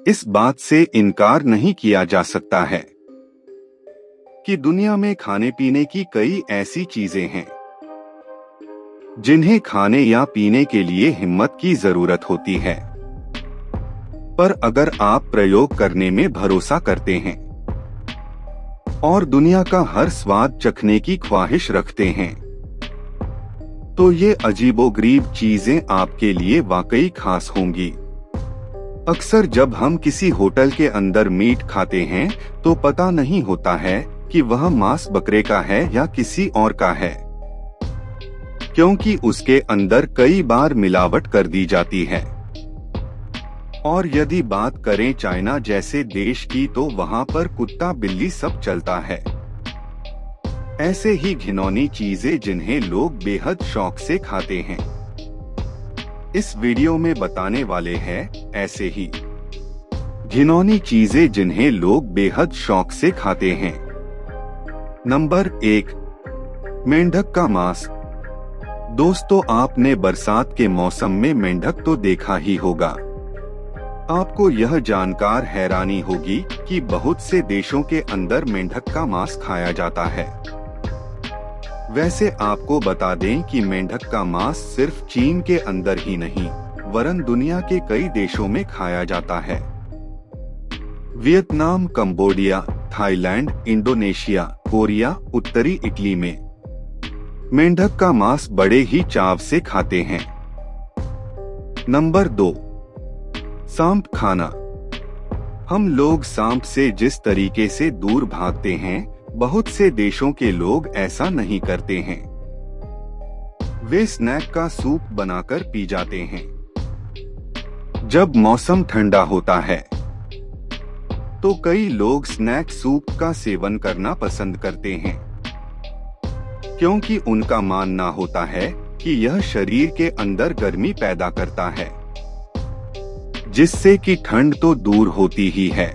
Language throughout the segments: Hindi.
इस बात से इनकार नहीं किया जा सकता है कि दुनिया में खाने पीने की कई ऐसी चीजें हैं जिन्हें खाने या पीने के लिए हिम्मत की जरूरत होती है, पर अगर आप प्रयोग करने में भरोसा करते हैं और दुनिया का हर स्वाद चखने की ख्वाहिश रखते हैं, तो ये अजीबोगरीब चीजें आपके लिए वाकई खास होंगी। अक्सर जब हम किसी होटल के अंदर मीट खाते हैं तो पता नहीं होता है कि वह मांस बकरे का है या किसी और का है, क्योंकि उसके अंदर कई बार मिलावट कर दी जाती है। और यदि बात करें चाइना जैसे देश की, तो वहाँ पर कुत्ता बिल्ली सब चलता है। ऐसे ही घिनौनी चीजें जिन्हें लोग बेहद शौक से खाते हैं, इस वीडियो में बताने वाले हैं ऐसे ही घिनौनी चीजें जिन्हें लोग बेहद शौक से खाते हैं। नंबर 1, मेंढक का मांस। दोस्तों, आपने बरसात के मौसम में मेंढक तो देखा ही होगा। आपको यह जानकर हैरानी होगी कि बहुत से देशों के अंदर मेंढक का मांस खाया जाता है। वैसे आपको बता दें कि मेंढक का मांस सिर्फ चीन के अंदर ही नहीं, वरन दुनिया के कई देशों में खाया जाता है। Vietnam, Cambodia, Thailand, Indonesia, Korea, उत्तरी इटली में मेंढक का मांस बड़े ही चाव से खाते हैं। नंबर 2, सांप खाना। हम लोग सांप से जिस तरीके से दूर भागते हैं, बहुत से देशों के लोग ऐसा नहीं करते हैं। वे स्नैक का सूप बनाकर पी जाते हैं। जब मौसम ठंडा होता है तो कई लोग स्नैक सूप का सेवन करना पसंद करते हैं, क्योंकि उनका मानना होता है कि यह शरीर के अंदर गर्मी पैदा करता है, जिससे कि ठंड तो दूर होती ही है,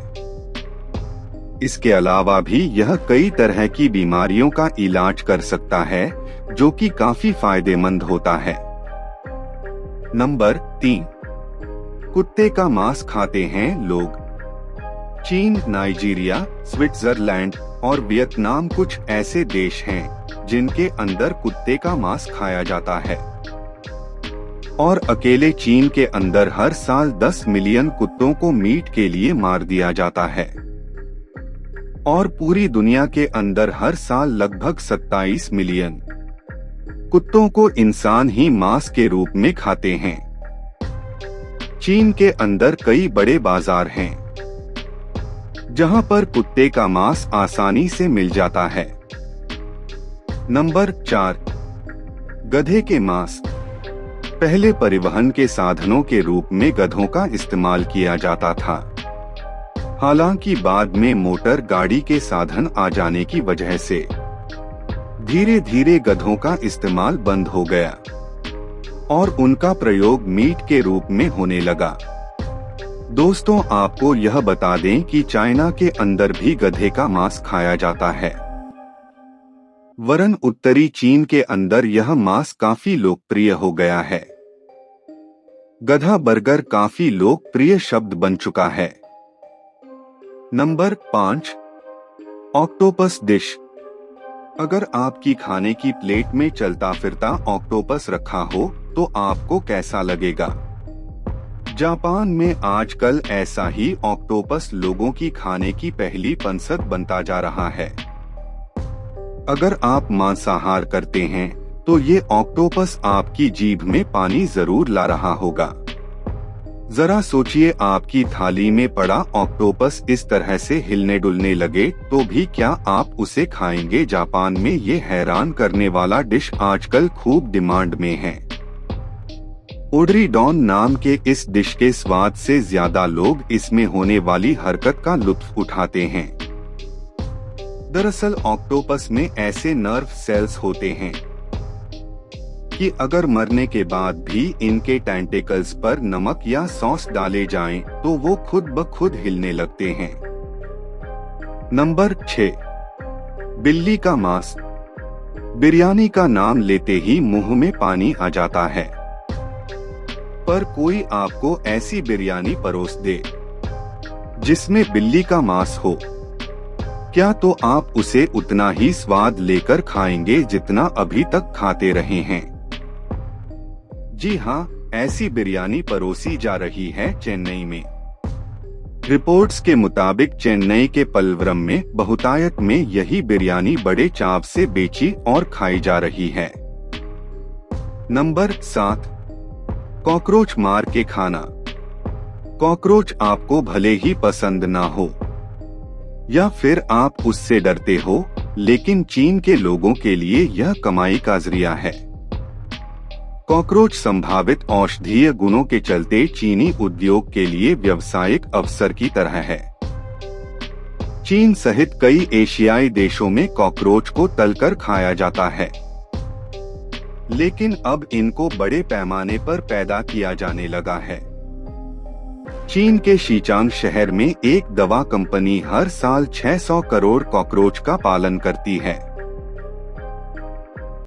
इसके अलावा भी यह कई तरह की बीमारियों का इलाज कर सकता है, जो कि काफी फायदेमंद होता है। नंबर 3, कुत्ते का मांस खाते हैं लोग। चीन, नाइजीरिया, स्विट्जरलैंड और वियतनाम कुछ ऐसे देश हैं जिनके अंदर कुत्ते का मांस खाया जाता है। और अकेले चीन के अंदर हर साल 10 मिलियन कुत्तों को मीट के लिए मार दिया जाता है। और पूरी दुनिया के अंदर हर साल लगभग 27 मिलियन कुत्तों को इंसान ही मांस के रूप में खाते हैं। चीन के अंदर कई बड़े बाजार हैं जहां पर कुत्ते का मांस आसानी से मिल जाता है। नंबर 4, गधे के मांस। पहले परिवहन के साधनों के रूप में गधों का इस्तेमाल किया जाता था। हालांकि बाद में मोटर गाड़ी के साधन आ जाने की वजह से धीरे धीरे गधों का इस्तेमाल बंद हो गया और उनका प्रयोग मीट के रूप में होने लगा। दोस्तों, आपको यह बता दें कि चाइना के अंदर भी गधे का मांस खाया जाता है, वरन उत्तरी चीन के अंदर यह मांस काफी लोकप्रिय हो गया है। गधा बर्गर काफी लोकप्रिय शब्द बन चुका है। Number 5, octopus dish. अगर आपकी खाने की प्लेट में चलता फिरता ऑक्टोपस रखा हो तो आपको कैसा लगेगा? जापान में आजकल ऐसा ही ऑक्टोपस लोगों की खाने की पहली पंसद बनता जा रहा है। अगर आप मांसाहार करते हैं तो ये ऑक्टोपस आपकी जीभ में पानी जरूर ला रहा होगा। जरा सोचिए, आपकी थाली में पड़ा ऑक्टोपस इस तरह से हिलने डुलने लगे तो भी क्या आप उसे खाएंगे? जापान में ये हैरान करने वाला डिश आजकल खूब डिमांड में है। ओडरीडॉन नाम के इस डिश के स्वाद से ज्यादा लोग इसमें होने वाली हरकत का लुत्फ उठाते हैं। दरअसल ऑक्टोपस में ऐसे नर्व सेल्स होते हैं कि अगर मरने के बाद भी इनके टेंटेकल्स पर नमक या सॉस डाले जाएं तो वो खुद ब खुद हिलने लगते हैं। नंबर 6, बिल्ली का मांस। बिरयानी का नाम लेते ही मुंह में पानी आ जाता है, पर कोई आपको ऐसी बिरयानी परोस दे जिसमें बिल्ली का मांस हो, क्या तो आप उसे उतना ही स्वाद लेकर खाएंगे जितना अभी तक खाते रहे हैं? जी हाँ, ऐसी बिरयानी परोसी जा रही है चेन्नई में। रिपोर्ट्स के मुताबिक चेन्नई के पल्वरम में बहुतायत में यही बिरयानी बड़े चाव से बेची और खाई जा रही है। नंबर 7, कॉकरोच मार के खाना। कॉकरोच आपको भले ही पसंद ना हो या फिर आप उससे डरते हो, लेकिन चीन के लोगों के लिए यह कमाई का जरिया है। कॉकरोच संभावित औषधीय गुणों के चलते चीनी उद्योग के लिए व्यावसायिक अवसर की तरह है। चीन सहित कई एशियाई देशों में कॉकरोच को तलकर खाया जाता है, लेकिन अब इनको बड़े पैमाने पर पैदा किया जाने लगा है। चीन के शीचांग शहर में एक दवा कंपनी हर साल 600 करोड़ कॉकरोच का पालन करती है।